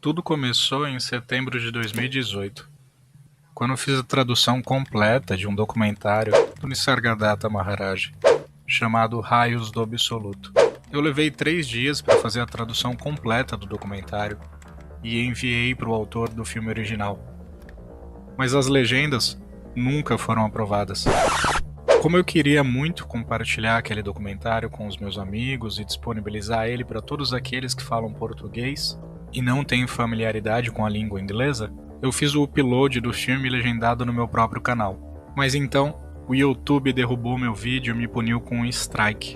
Tudo começou em setembro de 2018, quando eu fiz a tradução completa de um documentário do Nisargadatta Maharaj, chamado Raios do Absoluto. Eu levei 3 dias para fazer a tradução completa do documentário e enviei para o autor do filme original. Mas as legendas nunca foram aprovadas. Como eu queria muito compartilhar aquele documentário com os meus amigos e disponibilizar ele para todos aqueles que falam português e não têm familiaridade com a língua inglesa, eu fiz o upload do filme legendado no meu próprio canal. Mas então, o YouTube derrubou meu vídeo e me puniu com um strike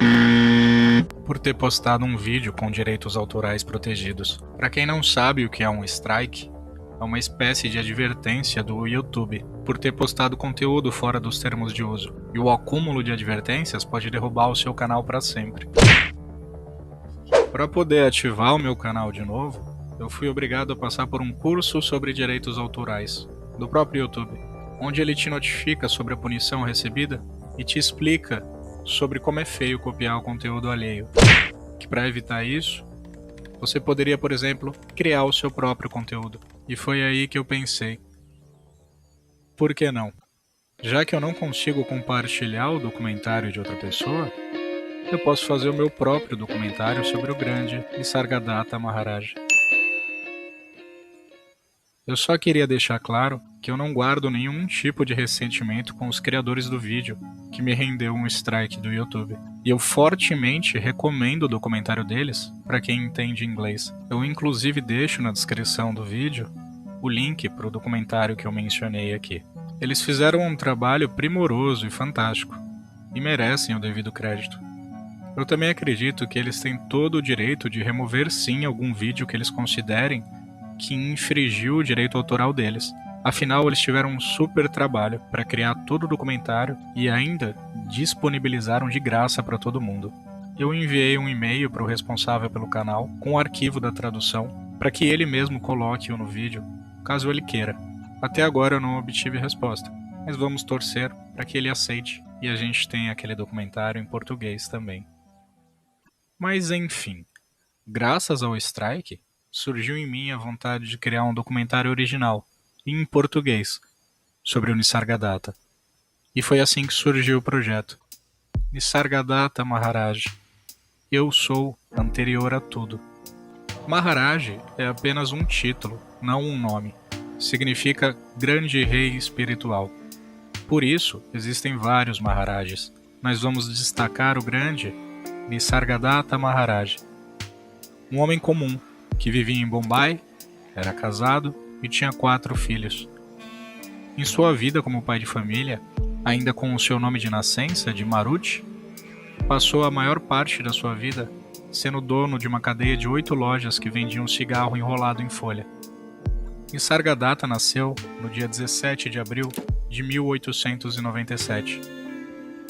por ter postado um vídeo com direitos autorais protegidos. Para quem não sabe o que é um strike, é uma espécie de advertência do YouTube por ter postado conteúdo fora dos termos de uso, e o acúmulo de advertências pode derrubar o seu canal para sempre. Para poder ativar o meu canal de novo, eu fui obrigado a passar por um curso sobre direitos autorais, do próprio YouTube, onde ele te notifica sobre a punição recebida e te explica sobre como é feio copiar o conteúdo alheio. Que para evitar isso, você poderia, por exemplo, criar o seu próprio conteúdo. E foi aí que eu pensei, por que não? Já que eu não consigo compartilhar o documentário de outra pessoa, eu posso fazer o meu próprio documentário sobre o grande Nisargadatta Maharaj. Eu só queria deixar claro que eu não guardo nenhum tipo de ressentimento com os criadores do vídeo, que me rendeu um strike do YouTube. E eu fortemente recomendo o documentário deles para quem entende inglês. Eu inclusive deixo na descrição do vídeo o link para o documentário que eu mencionei aqui. Eles fizeram um trabalho primoroso e fantástico, e merecem o devido crédito. Eu também acredito que eles têm todo o direito de remover sim algum vídeo que eles considerem que infringiu o direito autoral deles. Afinal, eles tiveram um super trabalho para criar todo o documentário e ainda disponibilizaram de graça para todo mundo. Eu enviei um e-mail para o responsável pelo canal com o arquivo da tradução para que ele mesmo coloque-o no vídeo, caso ele queira. Até agora eu não obtive resposta, mas vamos torcer para que ele aceite e a gente tenha aquele documentário em português também. Mas enfim, graças ao strike, surgiu em mim a vontade de criar um documentário original, em português, sobre o Nisargadatta. E foi assim que surgiu o projeto. Nisargadatta Maharaj. Eu sou anterior a tudo. Maharaj é apenas um título, não um nome. Significa grande rei espiritual. Por isso, existem vários Maharajas. Nós vamos destacar o grande Nisargadatta Maharaj. Um homem comum, que vivia em Bombay, era casado e tinha 4 filhos. Em sua vida como pai de família, ainda com o seu nome de nascença, de Maruti, passou a maior parte da sua vida sendo dono de uma cadeia de 8 lojas que vendiam cigarro enrolado em folha. Nisargadatta nasceu no dia 17 de abril de 1897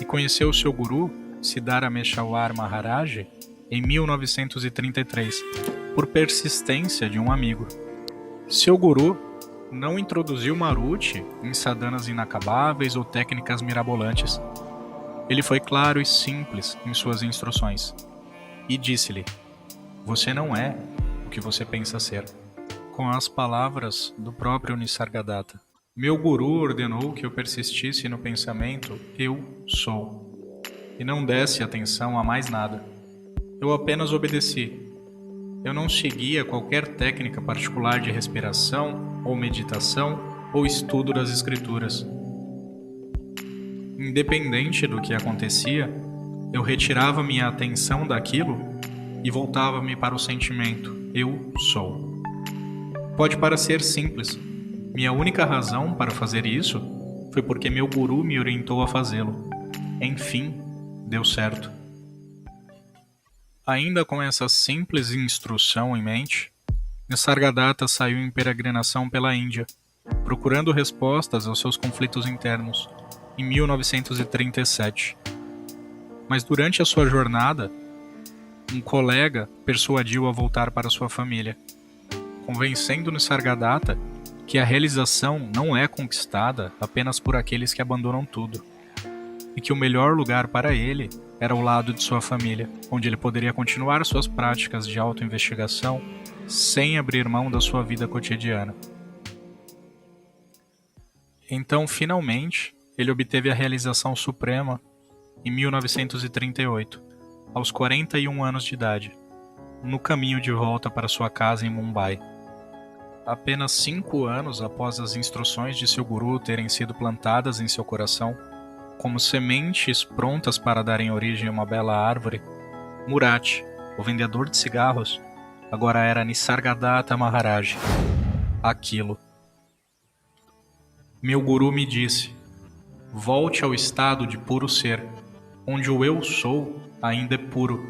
e conheceu seu guru, Siddharameshwar Maharaj, em 1933, por persistência de um amigo. Seu guru não introduziu Maruti em sadhanas inacabáveis ou técnicas mirabolantes. Ele foi claro e simples em suas instruções e disse-lhe: "Você não é o que você pensa ser." Com as palavras do próprio Nisargadatta, meu guru ordenou que eu persistisse no pensamento "eu sou" e não desse atenção a mais nada. Eu apenas obedeci. Eu não seguia qualquer técnica particular de respiração, ou meditação, ou estudo das escrituras. Independente do que acontecia, eu retirava minha atenção daquilo e voltava-me para o sentimento "eu sou." Pode parecer simples. Minha única razão para fazer isso foi porque meu guru me orientou a fazê-lo. Enfim, deu certo. Ainda com essa simples instrução em mente, Nisargadatta saiu em peregrinação pela Índia, procurando respostas aos seus conflitos internos, em 1937. Mas durante a sua jornada, um colega persuadiu-o a voltar para sua família, convencendo Nisargadatta que a realização não é conquistada apenas por aqueles que abandonam tudo. e que o melhor lugar para ele era ao lado de sua família, onde ele poderia continuar suas práticas de autoinvestigação sem abrir mão da sua vida cotidiana. Então, finalmente, ele obteve a realização suprema em 1938, aos 41 anos de idade, no caminho de volta para sua casa em Mumbai. Apenas 5 anos após as instruções de seu guru terem sido plantadas em seu coração, como sementes prontas para darem origem a uma bela árvore, Murat, o vendedor de cigarros, agora era Nisargadatta Maharaj, aquilo. Meu guru me disse: volte ao estado de puro ser, onde o eu sou ainda é puro,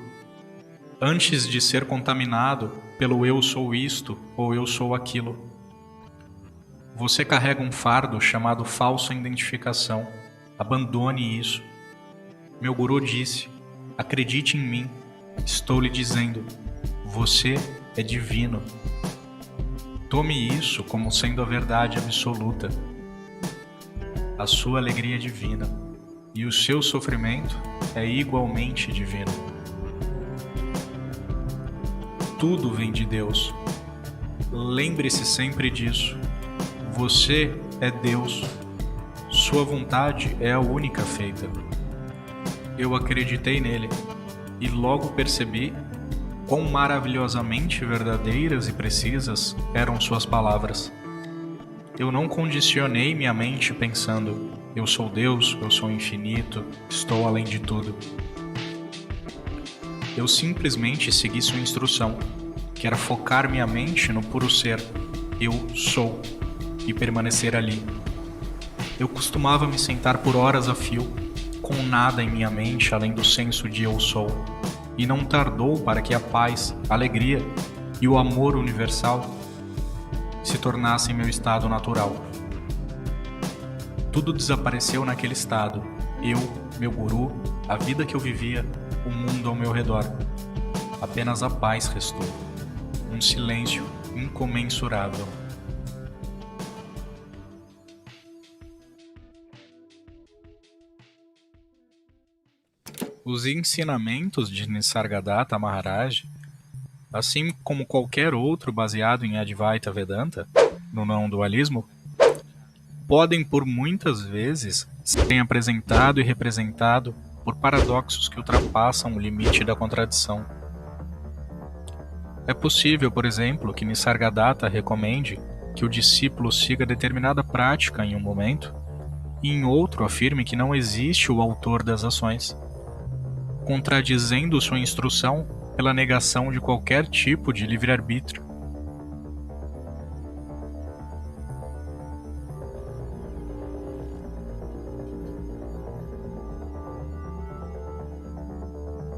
antes de ser contaminado pelo eu sou isto ou eu sou aquilo. Você carrega um fardo chamado falsa identificação. Abandone isso. Meu guru disse: acredite em mim. Estou lhe dizendo, você é divino. Tome isso como sendo a verdade absoluta. A sua alegria é divina e o seu sofrimento é igualmente divino. Tudo vem de Deus. Lembre-se sempre disso. Você é Deus. Sua vontade é a única feita. Eu acreditei nele e logo percebi quão maravilhosamente verdadeiras e precisas eram suas palavras. Eu não condicionei minha mente pensando: eu sou Deus, eu sou infinito, estou além de tudo. Eu simplesmente segui sua instrução, que era focar minha mente no puro ser, eu sou, e permanecer ali. Eu costumava me sentar por horas a fio, com nada em minha mente além do senso de eu sou, e não tardou para que a paz, a alegria e o amor universal se tornassem meu estado natural. Tudo desapareceu naquele estado, eu, meu guru, a vida que eu vivia, o mundo ao meu redor. Apenas a paz restou, um silêncio incomensurável. Os ensinamentos de Nisargadatta Maharaj, assim como qualquer outro baseado em Advaita Vedanta, no não-dualismo, podem por muitas vezes serem apresentado e representado por paradoxos que ultrapassam o limite da contradição. É possível, por exemplo, que Nisargadatta recomende que o discípulo siga determinada prática em um momento e em outro afirme que não existe o autor das ações, contradizendo sua instrução pela negação de qualquer tipo de livre-arbítrio.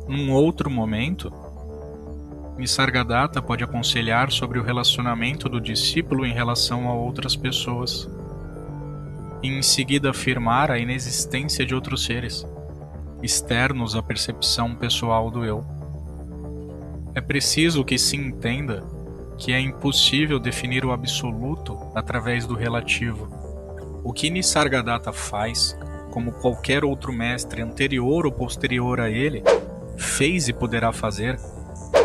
Num outro momento, Nisargadatta pode aconselhar sobre o relacionamento do discípulo em relação a outras pessoas, e em seguida afirmar a inexistência de outros seres, externos à percepção pessoal do eu. É preciso que se entenda que é impossível definir o absoluto através do relativo. O que Nisargadatta faz, como qualquer outro mestre anterior ou posterior a ele, fez e poderá fazer,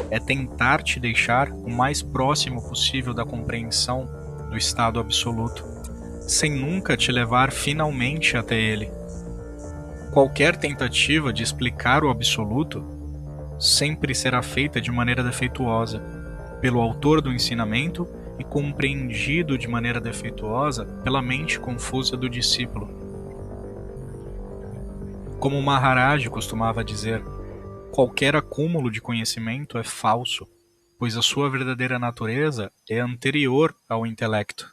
é tentar te deixar o mais próximo possível da compreensão do estado absoluto, sem nunca te levar finalmente até ele. Qualquer tentativa de explicar o absoluto sempre será feita de maneira defeituosa, pelo autor do ensinamento e compreendido de maneira defeituosa pela mente confusa do discípulo. Como Maharaj costumava dizer, qualquer acúmulo de conhecimento é falso, pois a sua verdadeira natureza é anterior ao intelecto.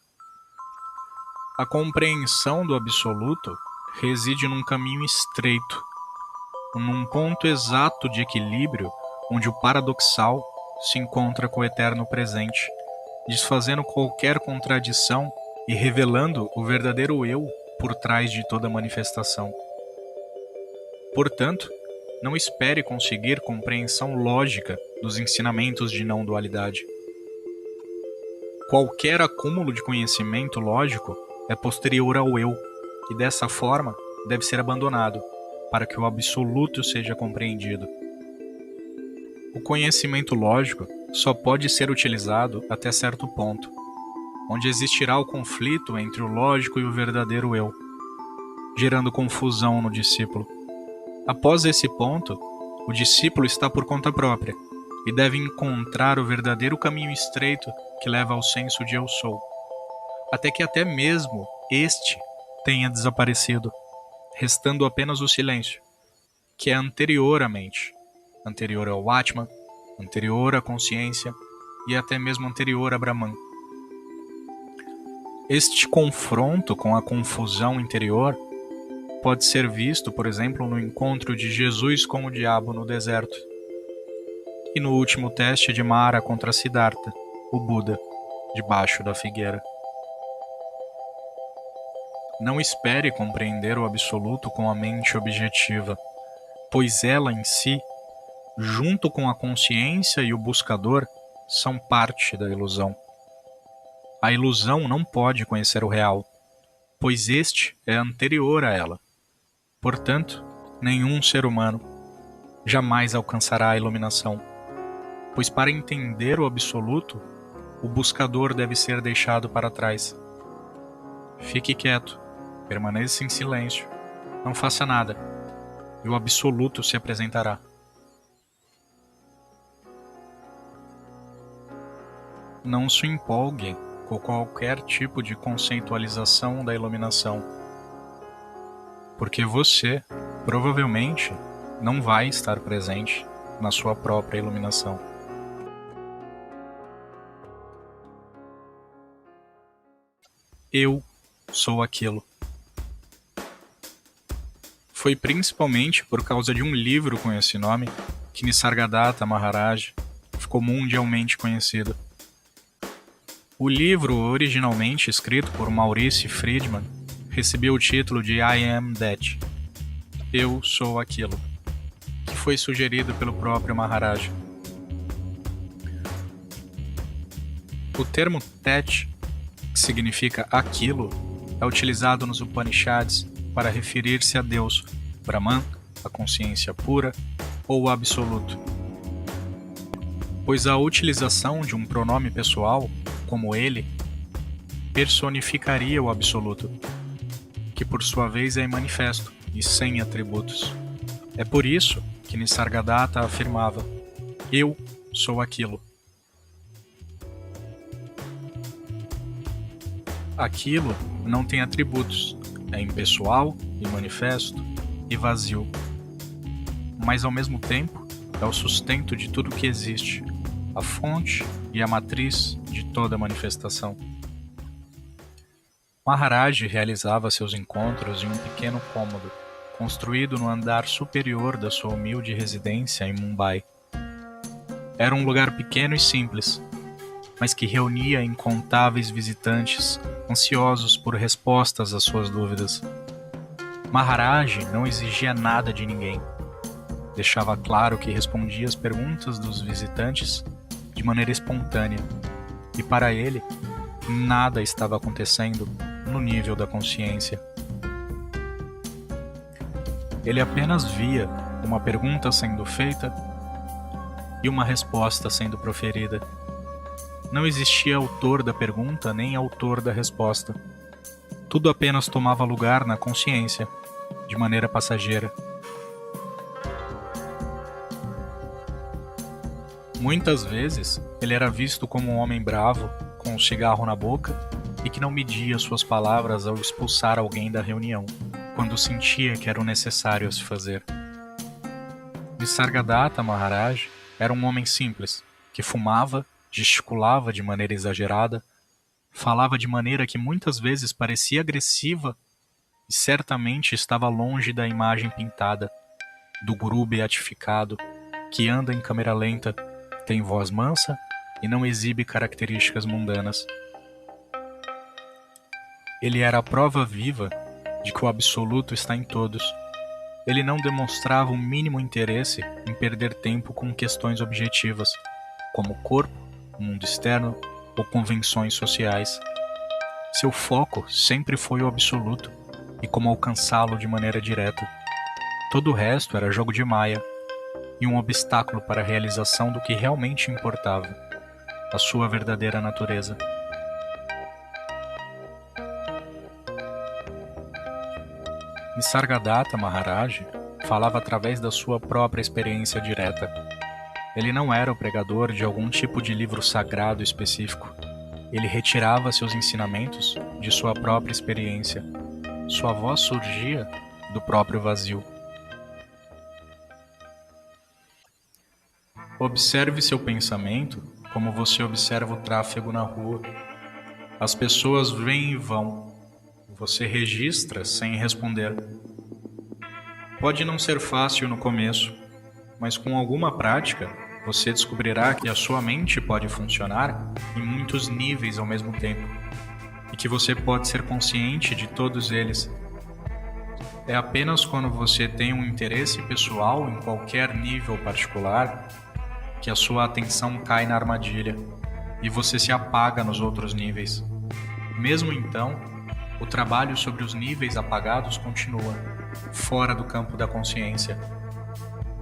A compreensão do absoluto reside num caminho estreito, num ponto exato de equilíbrio onde o paradoxal se encontra com o eterno presente, desfazendo qualquer contradição e revelando o verdadeiro eu por trás de toda manifestação. Portanto, não espere conseguir compreensão lógica dos ensinamentos de não-dualidade. Qualquer acúmulo de conhecimento lógico é posterior ao eu, e dessa forma deve ser abandonado, para que o absoluto seja compreendido. O conhecimento lógico só pode ser utilizado até certo ponto, onde existirá o conflito entre o lógico e o verdadeiro eu, gerando confusão no discípulo. Após esse ponto, o discípulo está por conta própria e deve encontrar o verdadeiro caminho estreito que leva ao senso de eu sou, até que até mesmo este tenha desaparecido, restando apenas o silêncio, que é anterior à mente, anterior ao Atman, anterior à consciência e até mesmo anterior a Brahman. Este confronto com a confusão interior pode ser visto, por exemplo, no encontro de Jesus com o diabo no deserto e no último teste de Mara contra Siddhartha, o Buda, debaixo da figueira. Não espere compreender o absoluto com a mente objetiva, pois ela em si, junto com a consciência e o buscador, são parte da ilusão. A ilusão não pode conhecer o real, pois este é anterior a ela. Portanto, nenhum ser humano jamais alcançará a iluminação, pois para entender o absoluto, o buscador deve ser deixado para trás. Fique quieto, permaneça em silêncio, não faça nada, e o absoluto se apresentará. Não se empolgue com qualquer tipo de conceitualização da iluminação, porque você, provavelmente, não vai estar presente na sua própria iluminação. Eu sou aquilo. Foi principalmente por causa de um livro com esse nome que Nisargadatta Maharaj ficou mundialmente conhecido. O livro, originalmente escrito por Maurice Friedman, recebeu o título de I Am That, Eu Sou Aquilo, que foi sugerido pelo próprio Maharaj. O termo Tat, que significa aquilo, é utilizado nos Upanishads para referir-se a Deus, Brahman, a consciência pura ou o absoluto. Pois a utilização de um pronome pessoal, como ele, personificaria o absoluto, que por sua vez é manifesto e sem atributos. É por isso que Nisargadatta afirmava: eu sou aquilo. Aquilo não tem atributos, é impessoal, imanifesto e vazio. Mas ao mesmo tempo é o sustento de tudo que existe, a fonte e a matriz de toda manifestação. Maharaj realizava seus encontros em um pequeno cômodo, construído no andar superior da sua humilde residência em Mumbai. Era um lugar pequeno e simples, mas que reunia incontáveis visitantes ansiosos por respostas às suas dúvidas. Maharaj não exigia nada de ninguém. Deixava claro que respondia às perguntas dos visitantes de maneira espontânea, e para ele, nada estava acontecendo no nível da consciência. Ele apenas via uma pergunta sendo feita e uma resposta sendo proferida. Não existia autor da pergunta nem autor da resposta. Tudo apenas tomava lugar na consciência, de maneira passageira. Muitas vezes, ele era visto como um homem bravo, com um cigarro na boca, e que não media suas palavras ao expulsar alguém da reunião, quando sentia que era o necessário a se fazer. Nisargadatta Maharaj era um homem simples, que fumava, gesticulava de maneira exagerada, falava de maneira que muitas vezes parecia agressiva e certamente estava longe da imagem pintada, do guru beatificado, que anda em câmera lenta, tem voz mansa e não exibe características mundanas. Ele era a prova viva de que o absoluto está em todos. Ele não demonstrava o mínimo interesse em perder tempo com questões objetivas, como o corpo, o mundo externo ou convenções sociais. Seu foco sempre foi o absoluto e como alcançá-lo de maneira direta. Todo o resto era jogo de maia e um obstáculo para a realização do que realmente importava, a sua verdadeira natureza. Nisargadatta Maharaj falava através da sua própria experiência direta. Ele não era o pregador de algum tipo de livro sagrado específico. Ele retirava seus ensinamentos de sua própria experiência. Sua voz surgia do próprio vazio. Observe seu pensamento como você observa o tráfego na rua. As pessoas vêm e vão. Você registra sem responder. Pode não ser fácil no começo, mas com alguma prática, você descobrirá que a sua mente pode funcionar em muitos níveis ao mesmo tempo e que você pode ser consciente de todos eles. É apenas quando você tem um interesse pessoal em qualquer nível particular que a sua atenção cai na armadilha e você se apaga nos outros níveis. Mesmo então, o trabalho sobre os níveis apagados continua, fora do campo da consciência.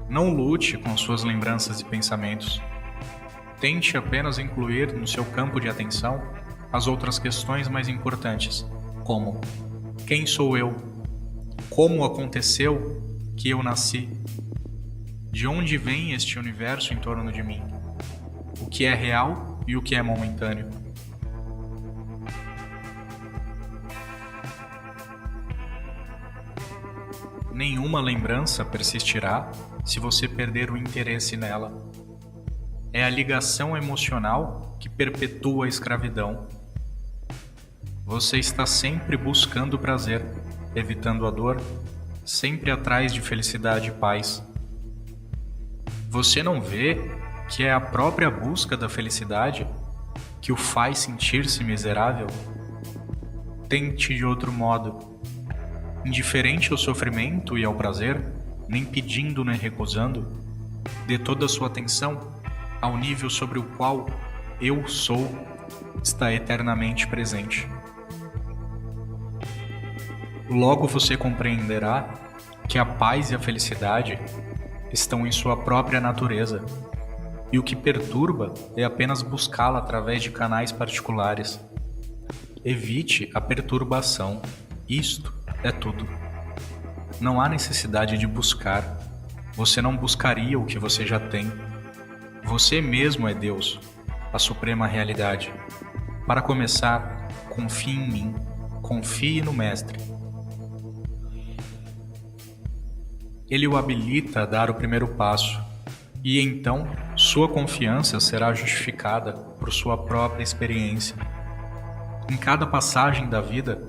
Não lute com suas lembranças e pensamentos. Tente apenas incluir no seu campo de atenção as outras questões mais importantes, como: quem sou eu? Como aconteceu que eu nasci? De onde vem este universo em torno de mim? O que é real e o que é momentâneo? Nenhuma lembrança persistirá se você perder o interesse nela. É a ligação emocional que perpetua a escravidão. Você está sempre buscando prazer, evitando a dor, sempre atrás de felicidade e paz. Você não vê que é a própria busca da felicidade que o faz sentir-se miserável? Tente de outro modo. Indiferente ao sofrimento e ao prazer, nem pedindo nem recusando, dê toda a sua atenção ao nível sobre o qual eu sou está eternamente presente. Logo você compreenderá que a paz e a felicidade estão em sua própria natureza, e o que perturba é apenas buscá-la através de canais particulares. Evite a perturbação. Isto é tudo. Não há necessidade de buscar. Você não buscaria o que você já tem. Você mesmo é Deus, a suprema realidade. Para começar, confie em mim. Confie no Mestre. Ele o habilita a dar o primeiro passo, e então sua confiança será justificada por sua própria experiência. Em cada passagem da vida,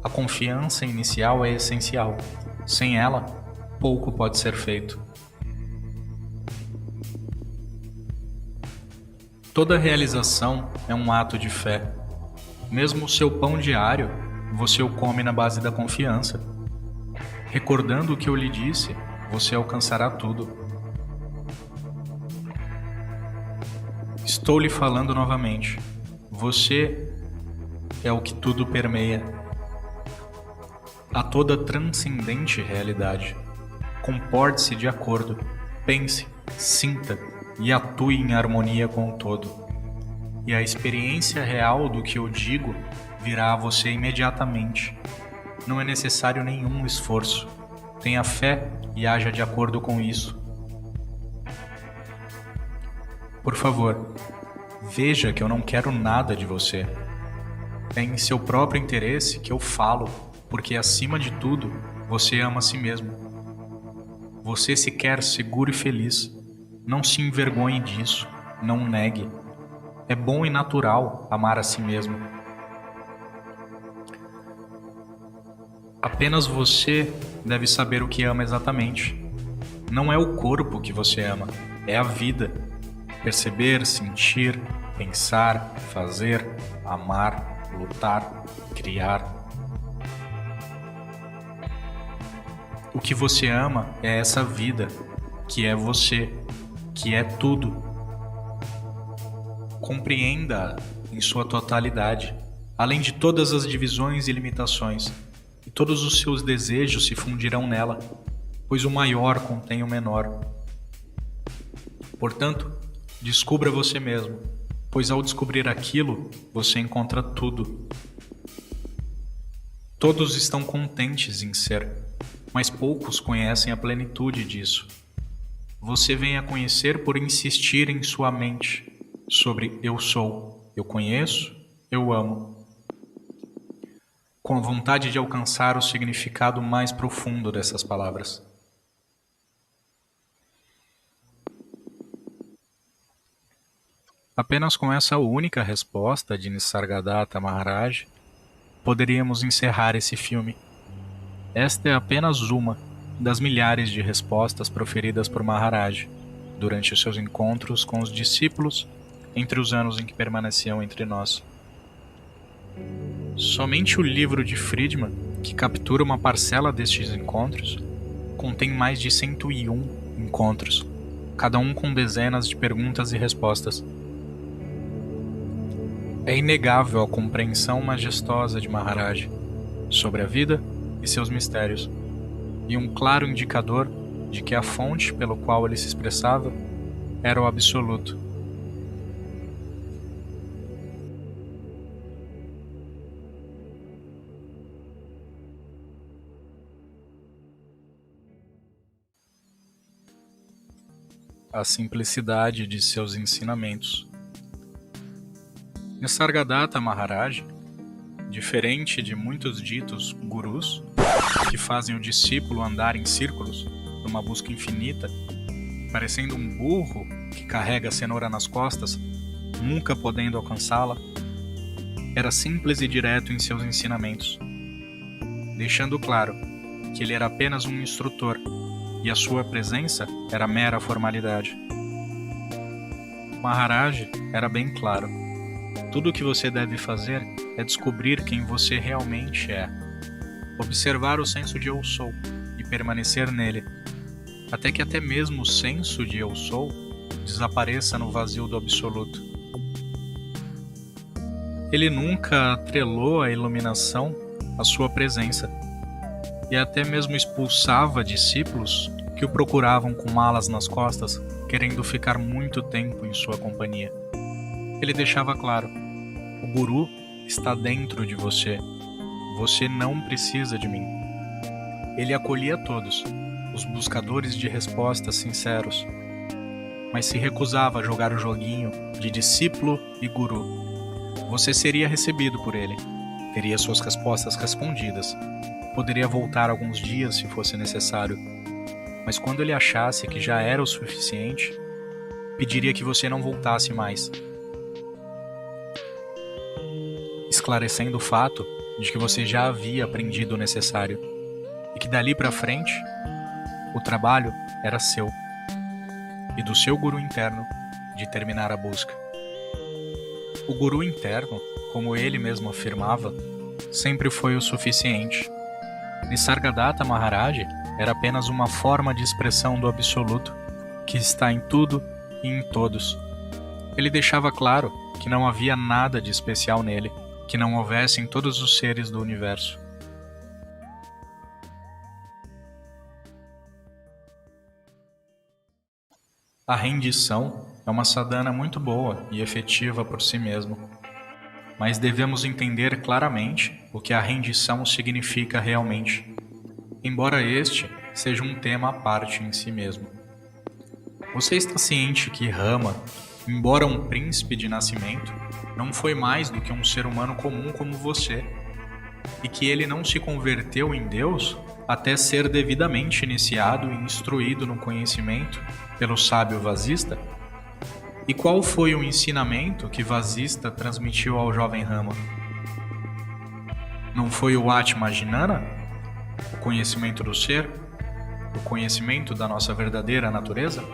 a confiança inicial é essencial. Sem ela, pouco pode ser feito. Toda realização é um ato de fé. Mesmo o seu pão diário, você o come na base da confiança. Recordando o que eu lhe disse, você alcançará tudo. Estou lhe falando novamente. Você é o que tudo permeia. A toda transcendente realidade. Comporte-se de acordo. Pense, sinta e atue em harmonia com o todo. E a experiência real do que eu digo virá a você imediatamente. Não é necessário nenhum esforço. Tenha fé e haja de acordo com isso. Por favor, veja que eu não quero nada de você. É em seu próprio interesse que eu falo, porque acima de tudo, você ama a si mesmo. Você se quer seguro e feliz. Não se envergonhe disso. Não negue. É bom e natural amar a si mesmo. Apenas você deve saber o que ama exatamente. Não é o corpo que você ama, é a vida. Perceber, sentir, pensar, fazer, amar, lutar, criar. O que você ama é essa vida, que é você, que é tudo. Compreenda-a em sua totalidade, além de todas as divisões e limitações. E todos os seus desejos se fundirão nela. pois o maior contém o menor. Portanto, descubra você mesmo, pois ao descobrir aquilo, você encontra tudo. Todos estão contentes em ser, mas poucos conhecem a plenitude disso. Você vem a conhecer por insistir em sua mente sobre eu sou, eu conheço, eu amo, com a vontade de alcançar o significado mais profundo dessas palavras. Apenas com essa única resposta de Nisargadatta Maharaj, poderíamos encerrar esse filme. Esta é apenas uma das milhares de respostas proferidas por Maharaj durante os seus encontros com os discípulos entre os anos em que permaneciam entre nós. Somente o livro de Friedman, que captura uma parcela destes encontros, contém mais de 101 encontros, cada um com dezenas de perguntas e respostas. É inegável a compreensão majestosa de Maharaj sobre a vida e seus mistérios, e um claro indicador de que a fonte pelo qual ele se expressava era o Absoluto. A simplicidade de seus ensinamentos. Nisargadatta Maharaj, diferente de muitos ditos gurus, que fazem o discípulo andar em círculos numa busca infinita, parecendo um burro que carrega a cenoura nas costas, nunca podendo alcançá-la, era simples e direto em seus ensinamentos, deixando claro que ele era apenas um instrutor e a sua presença era mera formalidade. Maharaj era bem claro. Tudo o que você deve fazer é descobrir quem você realmente é. Observar o senso de eu sou e permanecer nele, até que até mesmo o senso de eu sou desapareça no vazio do absoluto. Ele nunca atrelou a iluminação à sua presença, e até mesmo expulsava discípulos que o procuravam com malas nas costas, querendo ficar muito tempo em sua companhia. Ele deixava claro: o Guru está dentro de você. Você não precisa de mim. Ele acolhia todos, os buscadores de respostas sinceros, mas se recusava a jogar o joguinho de discípulo e Guru. Você seria recebido por ele, teria suas respostas respondidas, poderia voltar alguns dias se fosse necessário, mas quando ele achasse que já era o suficiente, pediria que você não voltasse mais, esclarecendo o fato de que você já havia aprendido o necessário e que dali para frente o trabalho era seu e do seu guru interno de terminar a busca. O guru interno, como ele mesmo afirmava, sempre foi o suficiente. Nisargadatta Maharaj era apenas uma forma de expressão do absoluto que está em tudo e em todos. Ele deixava claro que não havia nada de especial nele, que não houvesse em todos os seres do universo. A rendição é uma sadhana muito boa e efetiva por si mesmo, mas devemos entender claramente o que a rendição significa realmente, embora este seja um tema à parte em si mesmo. Você está ciente que Rama, embora um príncipe de nascimento, não foi mais do que um ser humano comum como você, e que ele não se converteu em Deus até ser devidamente iniciado e instruído no conhecimento pelo sábio Vasista? E qual foi o ensinamento que Vasista transmitiu ao jovem Rama? Não foi o Atma Jnana, o conhecimento do ser, o conhecimento da nossa verdadeira natureza?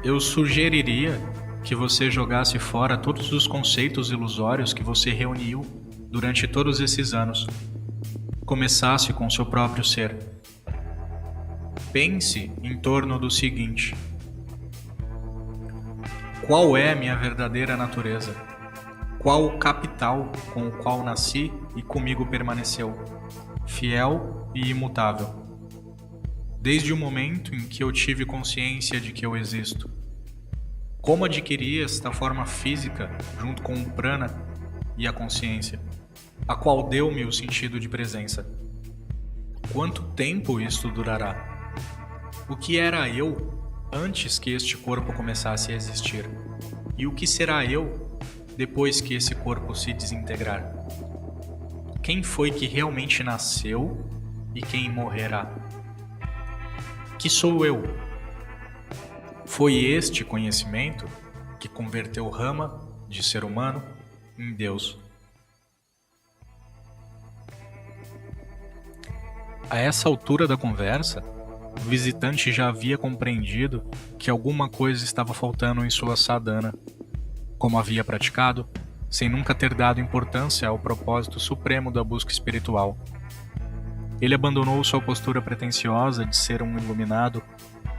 Eu sugeriria que você jogasse fora todos os conceitos ilusórios que você reuniu durante todos esses anos. Começasse com seu próprio ser. Pense em torno do seguinte: qual é minha verdadeira natureza? qual o capital com o qual nasci e comigo permaneceu, fiel e imutável. Desde o momento em que eu tive consciência de que eu existo. Como adquiri esta forma física junto com o prana e a consciência, a qual deu-me o sentido de presença? Quanto tempo isto durará? O que era eu antes que este corpo começasse a existir? E o que será eu depois que esse corpo se desintegrar? Quem foi que realmente nasceu e quem morrerá? Que sou eu? Foi este conhecimento que converteu Rama de ser humano em Deus. A essa altura da conversa, o visitante já havia compreendido que alguma coisa estava faltando em sua sadhana, como havia praticado, sem nunca ter dado importância ao propósito supremo da busca espiritual. Ele abandonou sua postura pretensiosa de ser um iluminado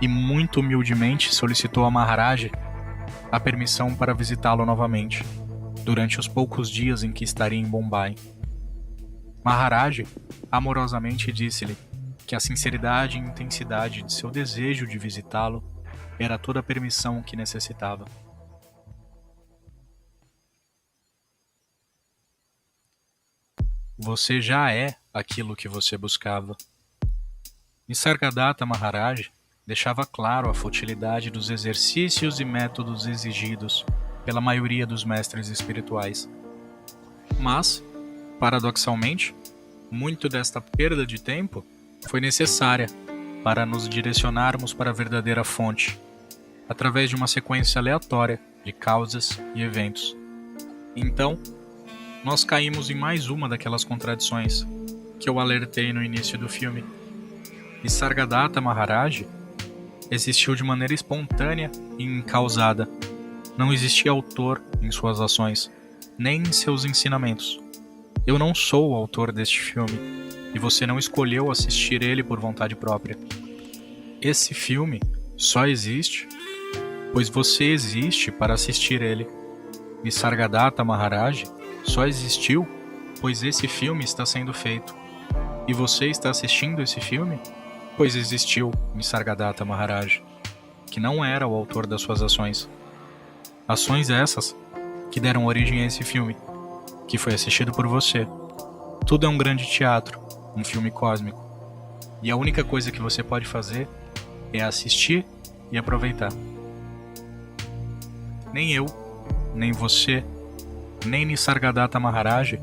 e muito humildemente solicitou a Maharaj a permissão para visitá-lo novamente, durante os poucos dias em que estaria em Bombay. Maharaj amorosamente disse-lhe que a sinceridade e intensidade de seu desejo de visitá-lo era toda a permissão que necessitava. Você já é aquilo que você buscava. Nisargadatta Maharaj deixava claro a futilidade dos exercícios e métodos exigidos pela maioria dos mestres espirituais. Mas, paradoxalmente, muito desta perda de tempo foi necessária para nos direcionarmos para a verdadeira fonte, através de uma sequência aleatória de causas e eventos. Então, nós caímos em mais uma daquelas contradições que eu alertei no início do filme. Nisargadatta Maharaj existiu de maneira espontânea e incausada. Não existia autor em suas ações, nem em seus ensinamentos. Eu não sou o autor deste filme, e você não escolheu assistir ele por vontade própria. Esse filme só existe, pois você existe para assistir ele. Nisargadatta Maharaj só existiu, pois esse filme está sendo feito. E você está assistindo esse filme, pois existiu Nisargadatta Maharaj, que não era o autor das suas ações. Ações essas que deram origem a esse filme, que foi assistido por você. Tudo é um grande teatro, um filme cósmico. E a única coisa que você pode fazer é assistir e aproveitar. Nem eu, nem você, nem Nisargadatta Maharaj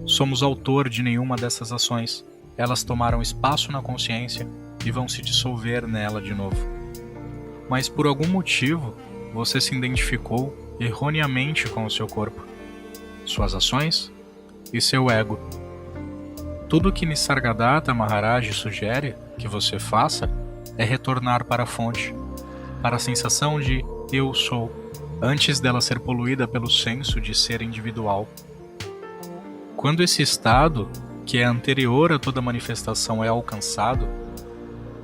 somos autor de nenhuma dessas ações. Elas tomaram espaço na consciência e vão se dissolver nela de novo. Mas por algum motivo, você se identificou erroneamente com o seu corpo, suas ações e seu ego. Tudo que Nisargadatta Maharaj sugere que você faça é retornar para a fonte, para a sensação de eu sou, antes dela ser poluída pelo senso de ser individual. Quando esse estado, que é anterior a toda manifestação, é alcançado,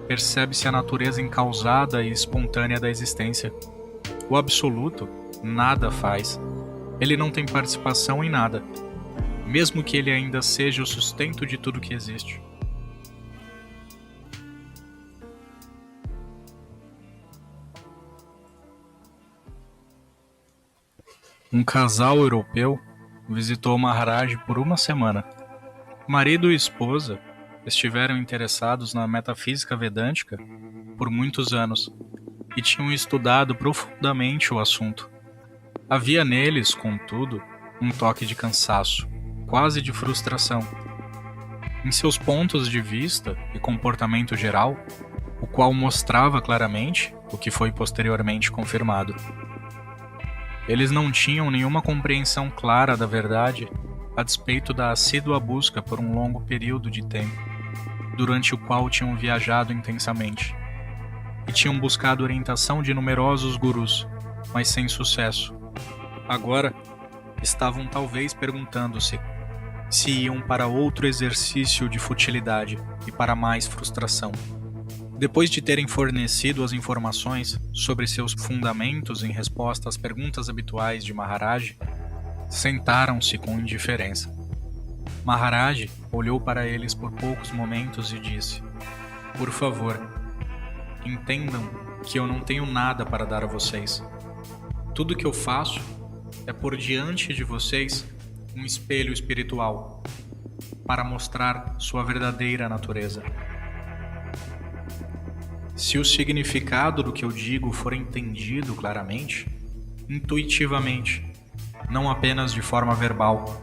percebe-se a natureza incausada e espontânea da existência. O absoluto nada faz. Ele não tem participação em nada, mesmo que ele ainda seja o sustento de tudo que existe. Um casal europeu visitou Maharaj por uma semana. Marido e esposa estiveram interessados na metafísica vedântica por muitos anos e tinham estudado profundamente o assunto. Havia neles, contudo, um toque de cansaço, quase de frustração. Em seus pontos de vista e comportamento geral, o qual mostrava claramente o que foi posteriormente confirmado. Eles não tinham nenhuma compreensão clara da verdade a despeito da assídua busca por um longo período de tempo, durante o qual tinham viajado intensamente, e tinham buscado orientação de numerosos gurus, mas sem sucesso. Agora, estavam talvez perguntando-se se iam para outro exercício de futilidade e para mais frustração. Depois de terem fornecido as informações sobre seus fundamentos em resposta às perguntas habituais de Maharaj, Sentaram-se com indiferença. Maharaj olhou para eles por poucos momentos e disse: "Por favor, entendam que eu não tenho nada para dar a vocês. Tudo que eu faço é pôr diante de vocês um espelho espiritual para mostrar sua verdadeira natureza. Se o significado do que eu digo for entendido claramente, intuitivamente, não apenas de forma verbal,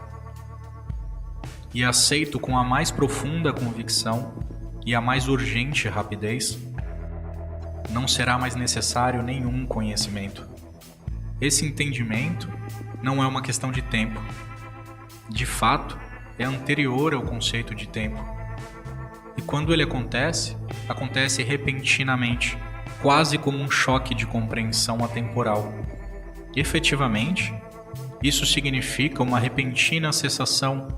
e aceito com a mais profunda convicção e a mais urgente rapidez, não será mais necessário nenhum conhecimento. Esse entendimento não é uma questão de tempo. De fato, é anterior ao conceito de tempo. E quando ele acontece, acontece repentinamente, quase como um choque de compreensão atemporal. Efetivamente, isso significa uma repentina cessação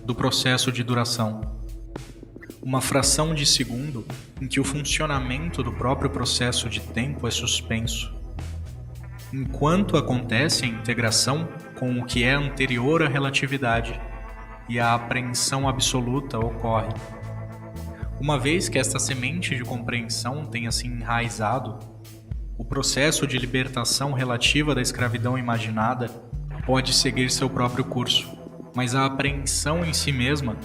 do processo de duração. Uma fração de segundo em que o funcionamento do próprio processo de tempo é suspenso. Enquanto acontece a integração com o que é anterior à relatividade e a apreensão absoluta ocorre. Uma vez que esta semente de compreensão tenha se enraizado, o processo de libertação relativa da escravidão imaginada pode seguir seu próprio curso, mas a apreensão em si mesma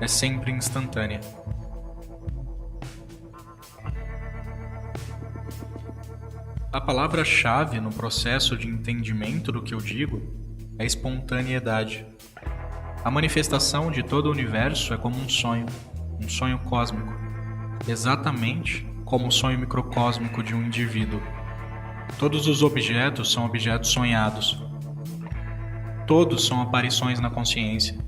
é sempre instantânea. A palavra-chave no processo de entendimento do que eu digo é espontaneidade. A manifestação de todo o universo é como um sonho cósmico, exatamente como o sonho microcósmico de um indivíduo. Todos os objetos são objetos sonhados. Todos são aparições na consciência,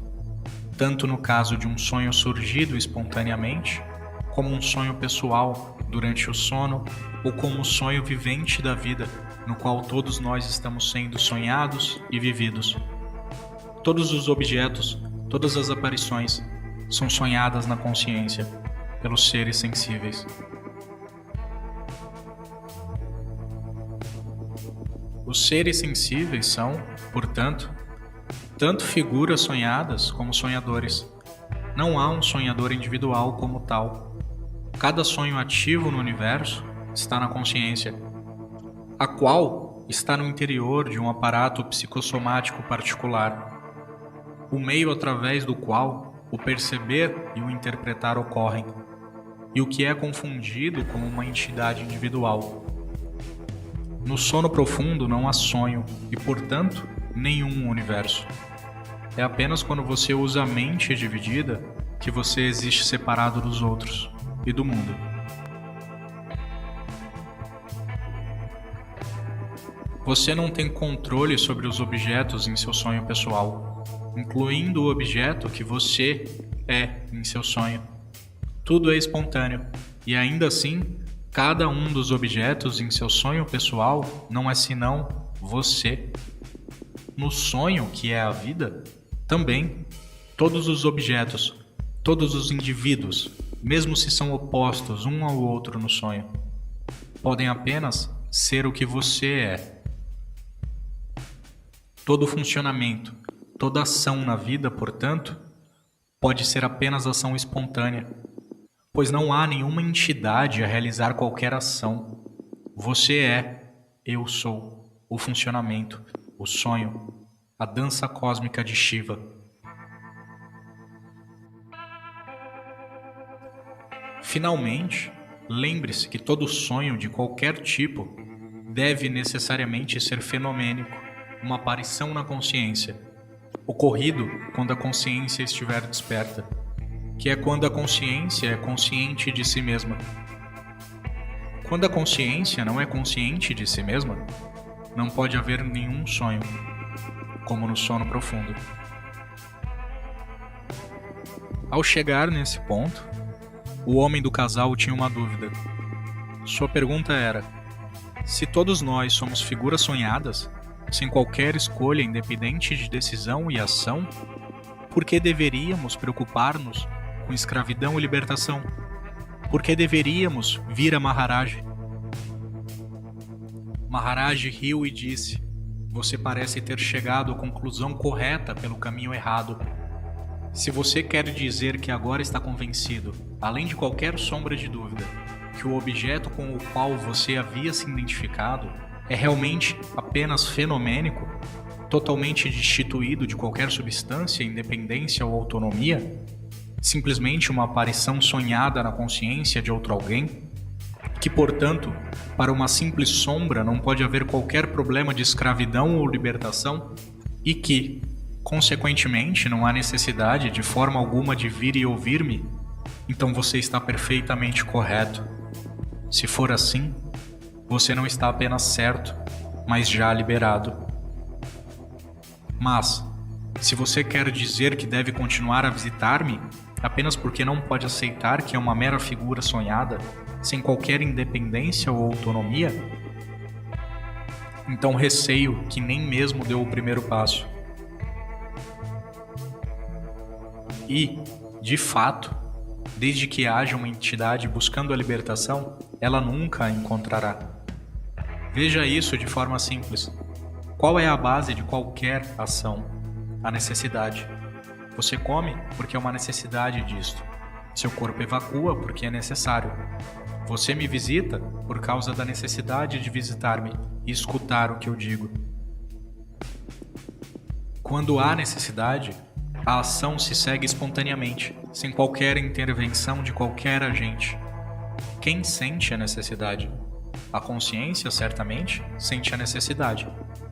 tanto no caso de um sonho surgido espontaneamente, como um sonho pessoal durante o sono, ou como o sonho vivente da vida, no qual todos nós estamos sendo sonhados e vividos. Todos os objetos, todas as aparições, são sonhadas na consciência, pelos seres sensíveis. Os seres sensíveis são, portanto, tanto figuras sonhadas como sonhadores. Não há um sonhador individual como tal. Cada sonho ativo no universo está na consciência, a qual está no interior de um aparato psicossomático particular, o meio através do qual o perceber e o interpretar ocorrem, e o que é confundido como uma entidade individual. No sono profundo não há sonho e, portanto, nenhum universo. É apenas quando você usa a mente dividida que você existe separado dos outros e do mundo. Você não tem controle sobre os objetos em seu sonho pessoal, incluindo o objeto que você é em seu sonho. Tudo é espontâneo, e ainda assim, cada um dos objetos em seu sonho pessoal não é senão você. No sonho, que é a vida, também, todos os objetos, todos os indivíduos, mesmo se são opostos um ao outro no sonho, podem apenas ser o que você é. Todo funcionamento, toda ação na vida, portanto, pode ser apenas ação espontânea, pois não há nenhuma entidade a realizar qualquer ação. Você é, eu sou, o funcionamento, o sonho, a dança cósmica de Shiva. Finalmente, lembre-se que todo sonho de qualquer tipo deve necessariamente ser fenomênico, uma aparição na consciência, ocorrido quando a consciência estiver desperta, que é quando a consciência é consciente de si mesma. Quando a consciência não é consciente de si mesma, não pode haver nenhum sonho, como no sono profundo. Ao chegar nesse ponto, o homem do casal tinha uma dúvida. Sua pergunta era: se todos nós somos figuras sonhadas, sem qualquer escolha independente de decisão e ação, por que deveríamos preocupar-nos com escravidão e libertação? Por que deveríamos vir a Maharaj? Maharaj riu e disse: você parece ter chegado à conclusão correta pelo caminho errado. Se você quer dizer que agora está convencido, além de qualquer sombra de dúvida, que o objeto com o qual você havia se identificado é realmente apenas fenomênico, totalmente destituído de qualquer substância, independência ou autonomia, simplesmente uma aparição sonhada na consciência de outro alguém, que, portanto, para uma simples sombra não pode haver qualquer problema de escravidão ou libertação e que, consequentemente, não há necessidade de forma alguma de vir e ouvir-me, então você está perfeitamente correto. Se for assim, você não está apenas certo, mas já liberado. Mas, se você quer dizer que deve continuar a visitar-me, apenas porque não pode aceitar que é uma mera figura sonhada, sem qualquer independência ou autonomia, então receio que nem mesmo deu o primeiro passo. E, de fato, desde que haja uma entidade buscando a libertação, ela nunca a encontrará. Veja isso de forma simples. Qual é a base de qualquer ação? A necessidade. Você come porque é uma necessidade disto. Seu corpo evacua porque é necessário. Você me visita por causa da necessidade de visitar-me e escutar o que eu digo. Quando há necessidade, a ação se segue espontaneamente, sem qualquer intervenção de qualquer agente. Quem sente a necessidade? A consciência, certamente, sente a necessidade,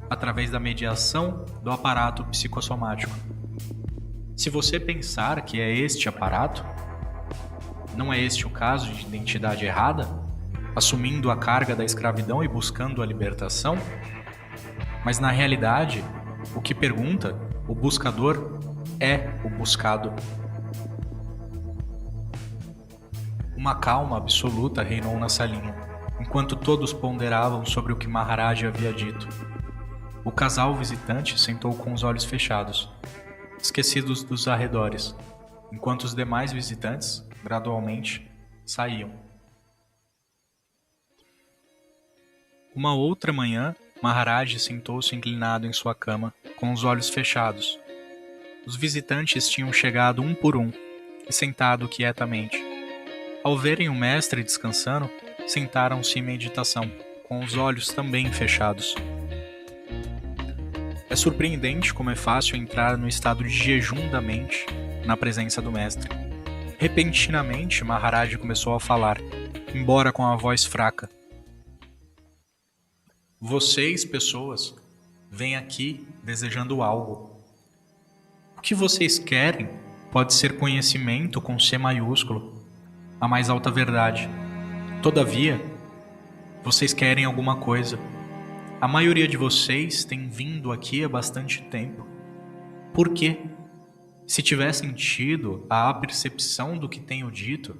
através da mediação do aparato psicossomático. Se você pensar que é este aparato, não é este o caso de identidade errada, assumindo a carga da escravidão e buscando a libertação? Mas na realidade, o que pergunta, o buscador, é o buscado. Uma calma absoluta reinou na salinha, enquanto todos ponderavam sobre o que Maharaj havia dito. O casal visitante sentou com os olhos fechados, esquecidos dos arredores, enquanto os demais visitantes, gradualmente, saíam. Uma outra manhã, Maharaj sentou-se inclinado em sua cama, com os olhos fechados. Os visitantes tinham chegado um por um e sentado quietamente. Ao verem o mestre descansando, sentaram-se em meditação, com os olhos também fechados. É surpreendente como é fácil entrar no estado de jejum da mente, na presença do mestre. Repentinamente, Maharaj começou a falar, embora com a voz fraca. Vocês, pessoas, vêm aqui desejando algo. O que vocês querem pode ser conhecimento com C maiúsculo, a mais alta verdade. Todavia, vocês querem alguma coisa. A maioria de vocês tem vindo aqui há bastante tempo. Por quê? Se tivessem tido a percepção do que tenho dito,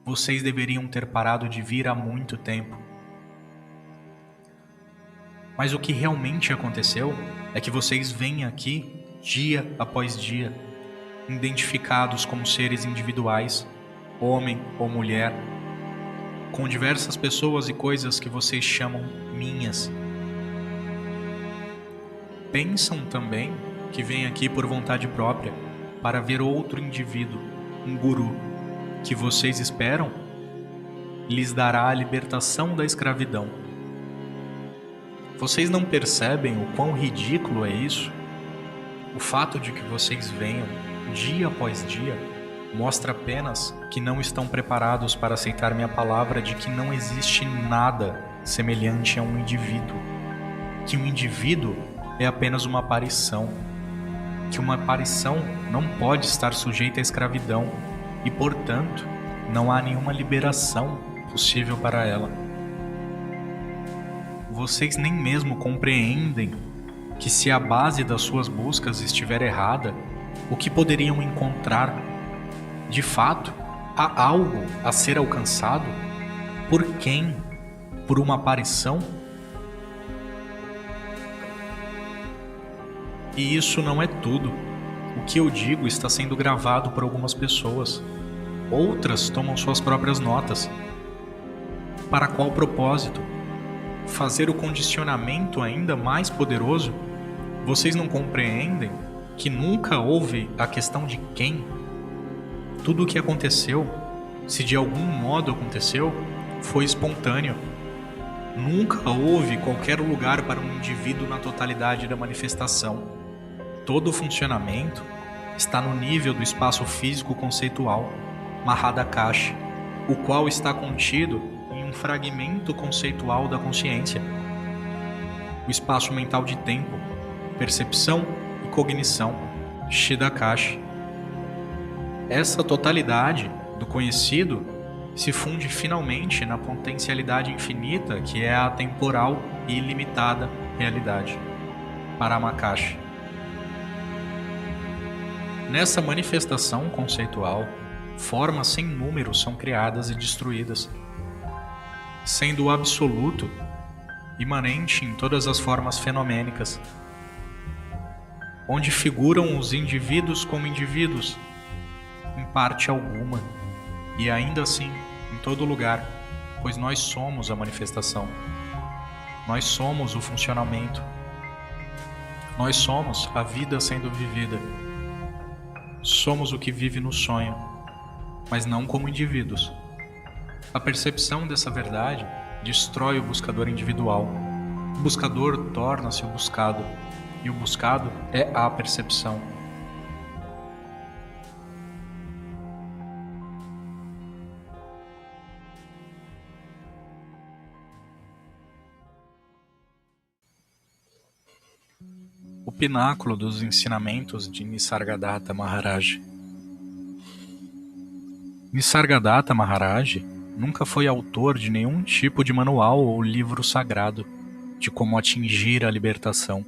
vocês deveriam ter parado de vir há muito tempo. Mas o que realmente aconteceu é que vocês vêm aqui dia após dia, identificados como seres individuais, homem ou mulher, com diversas pessoas e coisas que vocês chamam minhas. Pensam também que vêm aqui por vontade própria, para ver outro indivíduo, um guru, que vocês esperam lhes dará a libertação da escravidão. Vocês não percebem o quão ridículo é isso? O fato de que vocês venham, dia após dia, mostra apenas que não estão preparados para aceitar minha palavra de que não existe nada semelhante a um indivíduo. Que um indivíduo é apenas uma aparição. Que uma aparição não pode estar sujeita à escravidão e, portanto, não há nenhuma liberação possível para ela. Vocês nem mesmo compreendem que, se a base das suas buscas estiver errada, o que poderiam encontrar? De fato, há algo a ser alcançado? Por quem? Por uma aparição? E isso não é tudo. O que eu digo está sendo gravado por algumas pessoas. Outras tomam suas próprias notas. Para qual propósito? fazer o condicionamento ainda mais poderoso, vocês não compreendem que nunca houve a questão de quem? Tudo o que aconteceu, se de algum modo aconteceu, foi espontâneo. Nunca houve qualquer lugar para um indivíduo na totalidade da manifestação. Todo o funcionamento está no nível do espaço físico conceitual, Mahadakash, o qual está contido em um fragmento conceitual da consciência. O espaço mental de tempo, percepção e cognição, Shidakash. Essa totalidade do conhecido se funde finalmente na potencialidade infinita que é a atemporal e ilimitada realidade, Paramakash. Nessa manifestação conceitual, formas sem número são criadas e destruídas, sendo o absoluto imanente em todas as formas fenomênicas, onde figuram os indivíduos como indivíduos, em parte alguma, e ainda assim, em todo lugar, pois nós somos a manifestação. Nós somos o funcionamento. Nós somos a vida sendo vivida. Somos o que vive no sonho, mas não como indivíduos. A percepção dessa verdade destrói o buscador individual. O buscador torna-se o buscado, e o buscado é a percepção. O pináculo dos ensinamentos de Nisargadatta Maharaj. Nisargadatta Maharaj nunca foi autor de nenhum tipo de manual ou livro sagrado de como atingir a libertação.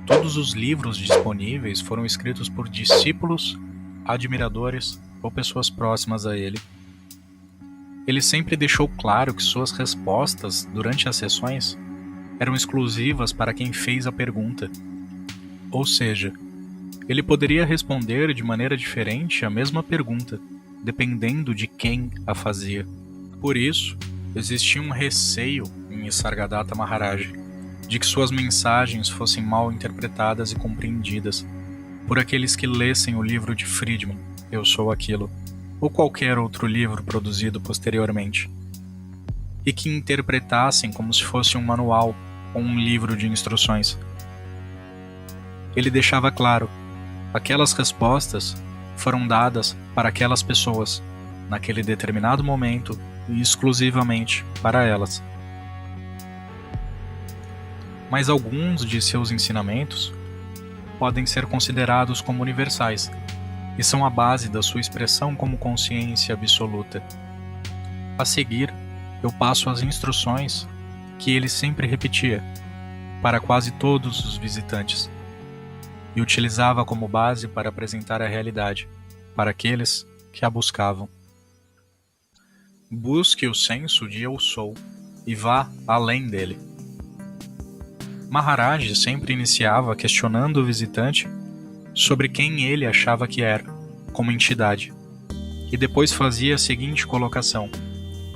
Todos os livros disponíveis foram escritos por discípulos, admiradores ou pessoas próximas a ele. Ele sempre deixou claro que suas respostas durante as sessões eram exclusivas para quem fez a pergunta. Ou seja, ele poderia responder de maneira diferente a mesma pergunta, dependendo de quem a fazia. Por isso, existia um receio em Nisargadatta Maharaj de que suas mensagens fossem mal interpretadas e compreendidas por aqueles que lessem o livro de Friedman, Eu Sou Aquilo, ou qualquer outro livro produzido posteriormente, e que interpretassem como se fosse um manual ou um livro de instruções. Ele deixava claro, aquelas respostas foram dadas para aquelas pessoas, naquele determinado momento e exclusivamente para elas. Mas alguns de seus ensinamentos podem ser considerados como universais e são a base da sua expressão como consciência absoluta. A seguir, eu passo as instruções que ele sempre repetia para quase todos os visitantes e utilizava como base para apresentar a realidade para aqueles que a buscavam. Busque o senso de Eu Sou e vá além dele. Maharaj sempre iniciava questionando o visitante sobre quem ele achava que era, como entidade, e depois fazia a seguinte colocação: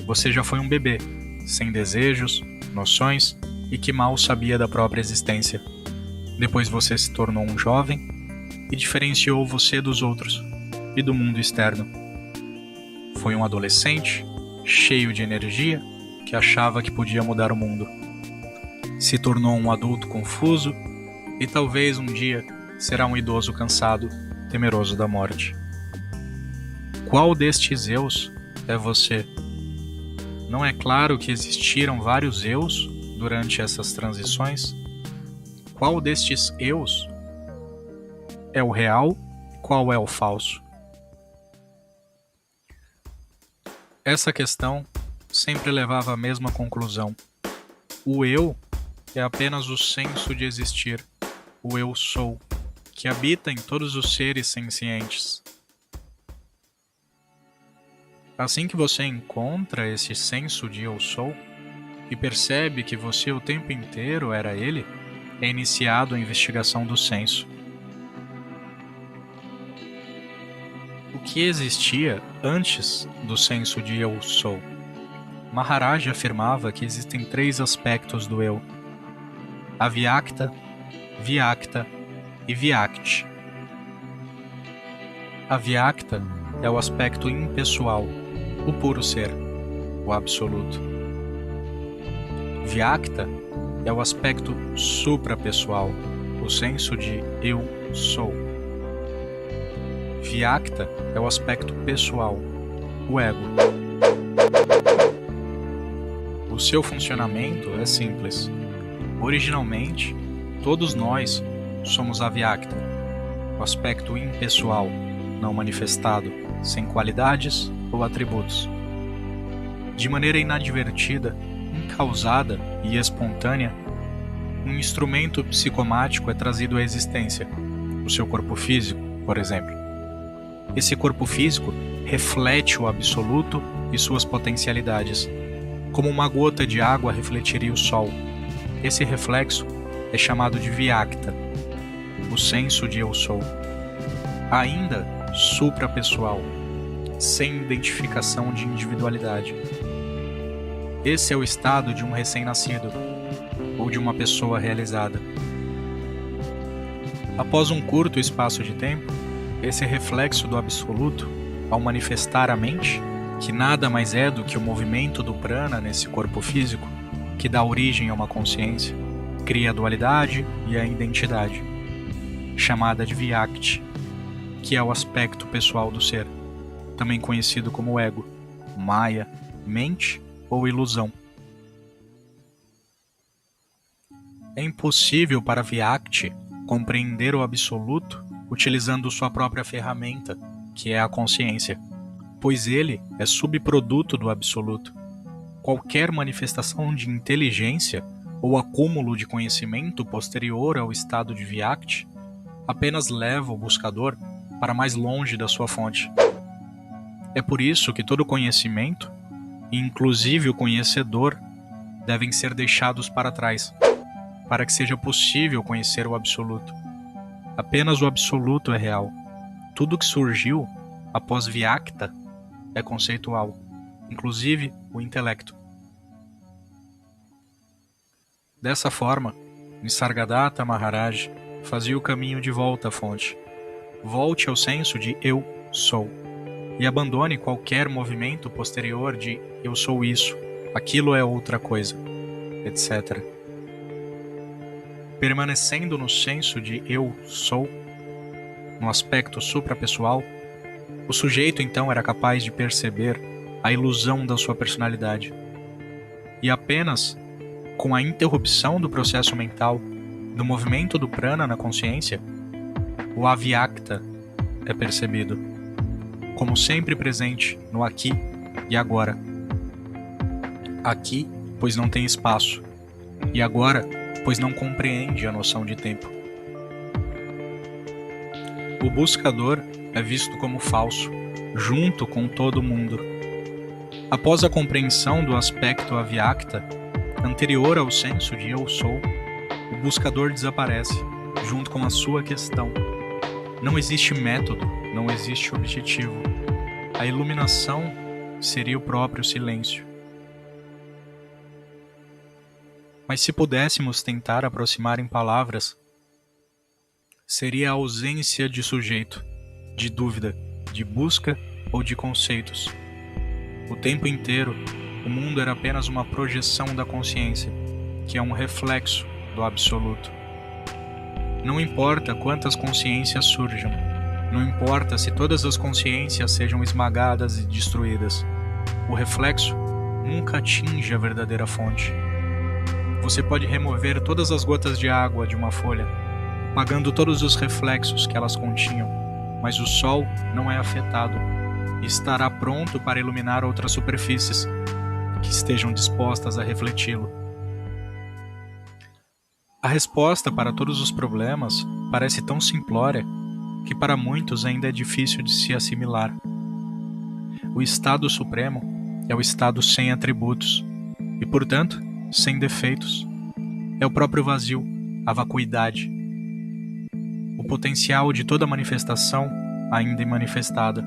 você já foi um bebê, sem desejos, noções e que mal sabia da própria existência. Depois você se tornou um jovem e diferenciou você dos outros e do mundo externo. Foi um adolescente, cheio de energia, que achava que podia mudar o mundo. Se tornou um adulto confuso e talvez um dia será um idoso cansado, temeroso da morte. Qual destes eus é você? Não é claro que existiram vários eus durante essas transições? Qual destes eus é o real e qual é o falso? Essa questão sempre levava à mesma conclusão. O eu é apenas o senso de existir, o eu sou, que habita em todos os seres sencientes. Assim que você encontra esse senso de eu sou e percebe que você o tempo inteiro era ele, é iniciado a investigação do senso. O que existia antes do senso de eu sou? Maharaj afirmava que existem 3 aspectos do eu: Avyakta, Vyakta e Vyakti. Avyakta é o aspecto impessoal, o puro ser, o absoluto. Vyakta é o aspecto suprapessoal, o senso de eu sou. Vyakta é o aspecto pessoal, o ego. O seu funcionamento é simples. Originalmente, todos nós somos Avyakta, o aspecto impessoal, não manifestado, sem qualidades ou atributos. De maneira inadvertida, incausada e espontânea, um instrumento psicomático é trazido à existência, o seu corpo físico, por exemplo. Esse corpo físico reflete o absoluto e suas potencialidades, como uma gota de água refletiria o sol. Esse reflexo é chamado de Vyakta, o senso de eu sou. Ainda suprapessoal, sem identificação de individualidade. Esse é o estado de um recém-nascido, ou de uma pessoa realizada. Após um curto espaço de tempo, esse reflexo do absoluto, ao manifestar a mente, que nada mais é do que o movimento do prana nesse corpo físico, que dá origem a uma consciência, cria a dualidade e a identidade, chamada de Vyakti, que é o aspecto pessoal do ser, também conhecido como ego, maya, mente ou ilusão. É impossível para Vyakti compreender o absoluto utilizando sua própria ferramenta, que é a consciência, pois ele é subproduto do absoluto. Qualquer manifestação de inteligência ou acúmulo de conhecimento posterior ao estado de Vyakti apenas leva o buscador para mais longe da sua fonte. É por isso que todo conhecimento, inclusive o conhecedor, devem ser deixados para trás, para que seja possível conhecer o absoluto. Apenas o absoluto é real. Tudo que surgiu após Vyakta é conceitual, inclusive o intelecto. Dessa forma, Nisargadatta Maharaj fazia o caminho de volta à fonte. Volte ao senso de eu sou e abandone qualquer movimento posterior de eu sou isso, aquilo é outra coisa, etc. Permanecendo no senso de eu sou, no aspecto suprapessoal, o sujeito então era capaz de perceber a ilusão da sua personalidade. E apenas com a interrupção do processo mental, do movimento do prana na consciência, o Avyakta é percebido, como sempre presente no aqui e agora. Aqui, pois não tem espaço, e agora, pois não compreende a noção de tempo. O buscador é visto como falso, junto com todo mundo. Após a compreensão do aspecto Avyakta, anterior ao senso de eu sou, o buscador desaparece, junto com a sua questão. Não existe método, não existe objetivo. A iluminação seria o próprio silêncio. Mas se pudéssemos tentar aproximar em palavras, seria a ausência de sujeito, de dúvida, de busca ou de conceitos. O tempo inteiro, o mundo era apenas uma projeção da consciência, que é um reflexo do absoluto. Não importa quantas consciências surjam, não importa se todas as consciências sejam esmagadas e destruídas, o reflexo nunca atinge a verdadeira fonte. Você pode remover todas as gotas de água de uma folha, apagando todos os reflexos que elas continham, mas o sol não é afetado e estará pronto para iluminar outras superfícies que estejam dispostas a refleti-lo. A resposta para todos os problemas parece tão simplória que para muitos ainda é difícil de se assimilar. O estado supremo é o estado sem atributos e, portanto, sem defeitos. É o próprio vazio, a vacuidade. O potencial de toda manifestação ainda imanifestada.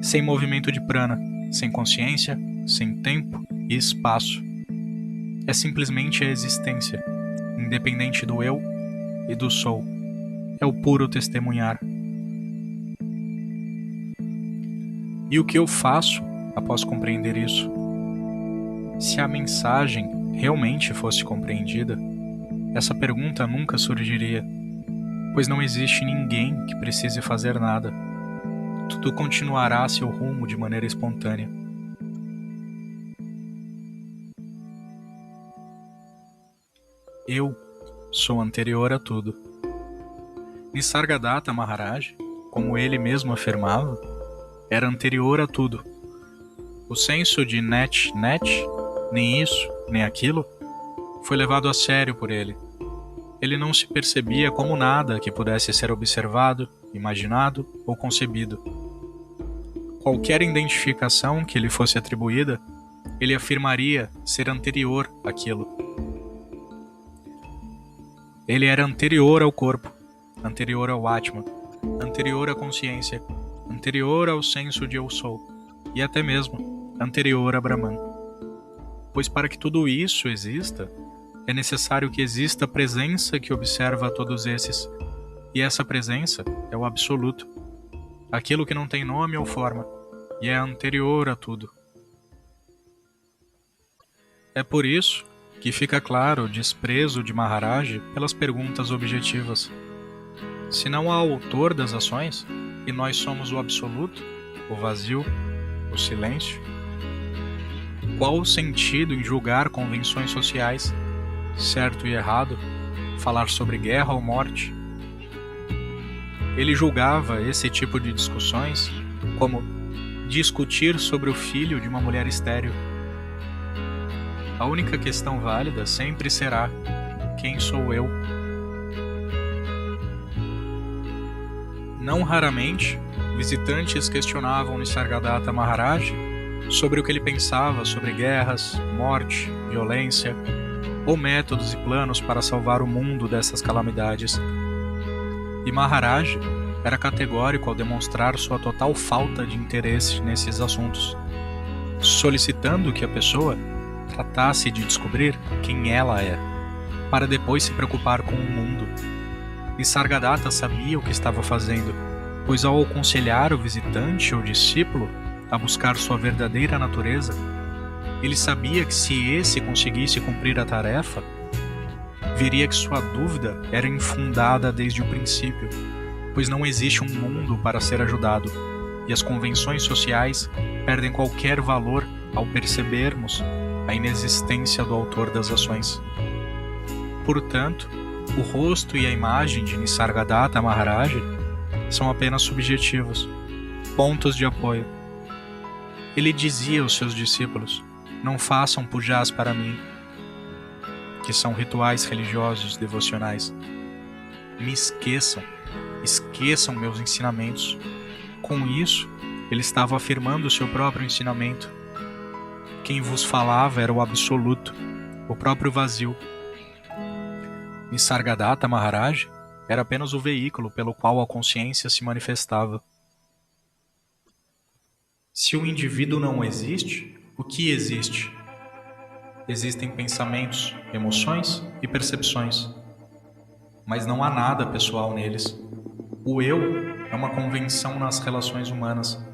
Sem movimento de prana, sem consciência, sem tempo e espaço. É simplesmente a existência, independente do eu e do sou. É o puro testemunhar. E o que eu faço após compreender isso? Se a mensagem realmente fosse compreendida, essa pergunta nunca surgiria, pois não existe ninguém que precise fazer nada. Tudo continuará seu rumo de maneira espontânea. Eu sou anterior a tudo. Nisargadatta Maharaj, como ele mesmo afirmava, era anterior a tudo. O senso de net, nem isso, nem aquilo, foi levado a sério por ele. Ele não se percebia como nada que pudesse ser observado, imaginado ou concebido. Qualquer identificação que lhe fosse atribuída, ele afirmaria ser anterior àquilo. Ele era anterior ao corpo, anterior ao Atma, anterior à consciência, anterior ao senso de eu sou, e até mesmo anterior a Brahman. Pois para que tudo isso exista, é necessário que exista a presença que observa a todos esses, e essa presença é o absoluto, aquilo que não tem nome ou forma, e é anterior a tudo. É por isso que fica claro o desprezo de Maharaj pelas perguntas objetivas. Se não há autor das ações, e nós somos o absoluto, o vazio, o silêncio, qual o sentido em julgar convenções sociais, certo e errado, falar sobre guerra ou morte? Ele julgava esse tipo de discussões como discutir sobre o filho de uma mulher estéril. A única questão válida sempre será: quem sou eu? Não raramente, visitantes questionavam Nisargadatta Maharaj sobre o que ele pensava sobre guerras, morte, violência, ou métodos e planos para salvar o mundo dessas calamidades. E Maharaj era categórico ao demonstrar sua total falta de interesse nesses assuntos, solicitando que a pessoa tratasse de descobrir quem ela é, para depois se preocupar com o mundo. Nisargadatta sabia o que estava fazendo, pois ao aconselhar o visitante ou discípulo a buscar sua verdadeira natureza, ele sabia que se esse conseguisse cumprir a tarefa, veria que sua dúvida era infundada desde o princípio, pois não existe um mundo para ser ajudado, e as convenções sociais perdem qualquer valor ao percebermos a inexistência do autor das ações. Portanto, o rosto e a imagem de Nisargadatta Maharaj são apenas subjetivos, pontos de apoio. Ele dizia aos seus discípulos: não façam pujas para mim, que são rituais religiosos devocionais. Me esqueçam meus ensinamentos. Com isso, ele estava afirmando o seu próprio ensinamento. Quem vos falava era o absoluto, o próprio vazio. Nisargadatta Maharaj era apenas o veículo pelo qual a consciência se manifestava. Se o indivíduo não existe, o que existe? Existem pensamentos, emoções e percepções, mas não há nada pessoal neles. O eu é uma convenção nas relações humanas.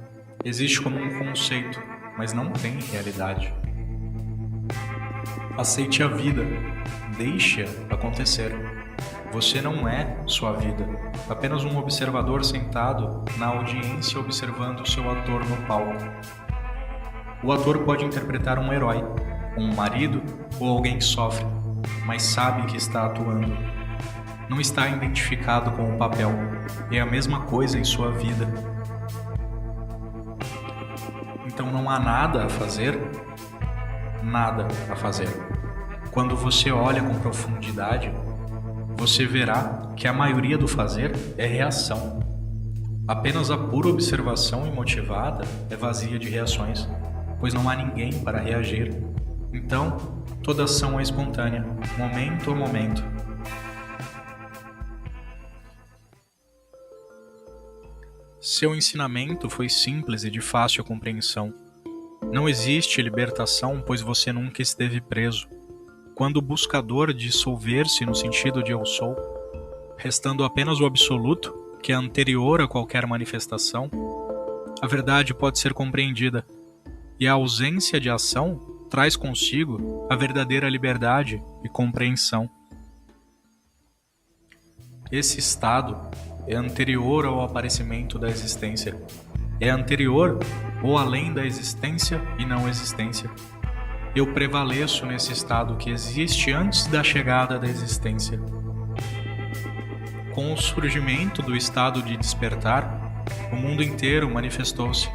Existe como um conceito, mas não tem realidade. Aceite a vida, deixe-a acontecer. Você não é sua vida, apenas um observador sentado na audiência observando seu ator no palco. O ator pode interpretar um herói, um marido ou alguém que sofre, mas sabe que está atuando. Não está identificado com o papel. É a mesma coisa em sua vida. Então não há nada a fazer? Nada a fazer. Quando você olha com profundidade, você verá que a maioria do fazer é reação. Apenas a pura observação imotivada é vazia de reações, pois não há ninguém para reagir. Então, toda ação é espontânea, momento a momento. Seu ensinamento foi simples e de fácil compreensão. Não existe libertação, pois você nunca esteve preso. Quando o buscador dissolver-se no sentido de eu sou, restando apenas o absoluto, que é anterior a qualquer manifestação, a verdade pode ser compreendida, e a ausência de ação traz consigo a verdadeira liberdade e compreensão. Esse estado é anterior ao aparecimento da existência. É anterior ou além da existência e não existência. Eu prevaleço nesse estado que existe antes da chegada da existência. Com o surgimento do estado de despertar, o mundo inteiro manifestou-se.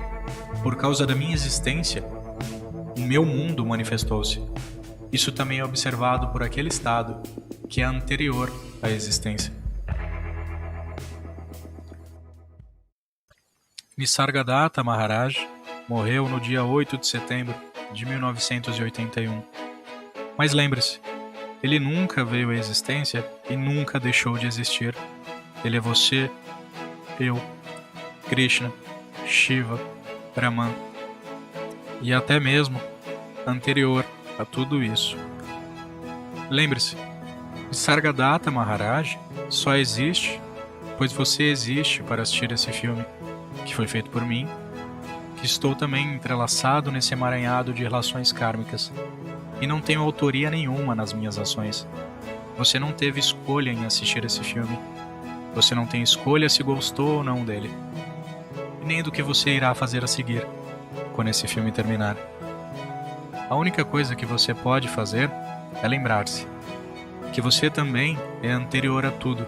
Por causa da minha existência, o meu mundo manifestou-se. Isso também é observado por aquele estado que é anterior à existência. Nisargadatta Maharaj morreu no dia 8 de setembro de 1981. Mas lembre-se, ele nunca veio à existência e nunca deixou de existir. Ele é você, eu, Krishna, Shiva, Brahman e até mesmo anterior a tudo isso. Lembre-se, Nisargadatta Maharaj só existe pois você existe para assistir esse filme, que foi feito por mim, que estou também entrelaçado nesse emaranhado de relações kármicas, e não tenho autoria nenhuma nas minhas ações. Você não teve escolha em assistir esse filme. Você não tem escolha se gostou ou não dele. E nem do que você irá fazer a seguir, quando esse filme terminar. A única coisa que você pode fazer é lembrar-se que você também é anterior a tudo,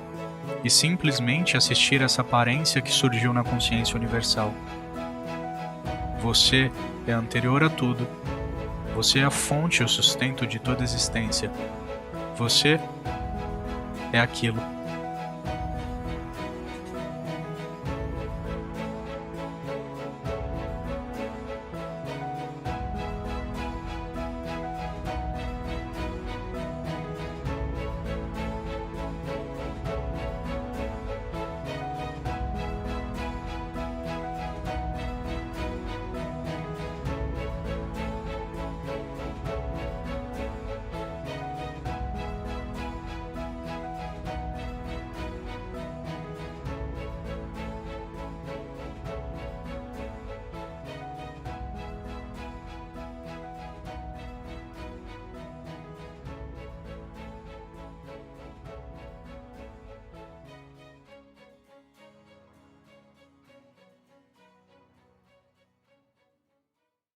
e simplesmente assistir essa aparência que surgiu na consciência universal. Você é anterior a tudo. Você é a fonte e o sustento de toda existência. Você é aquilo.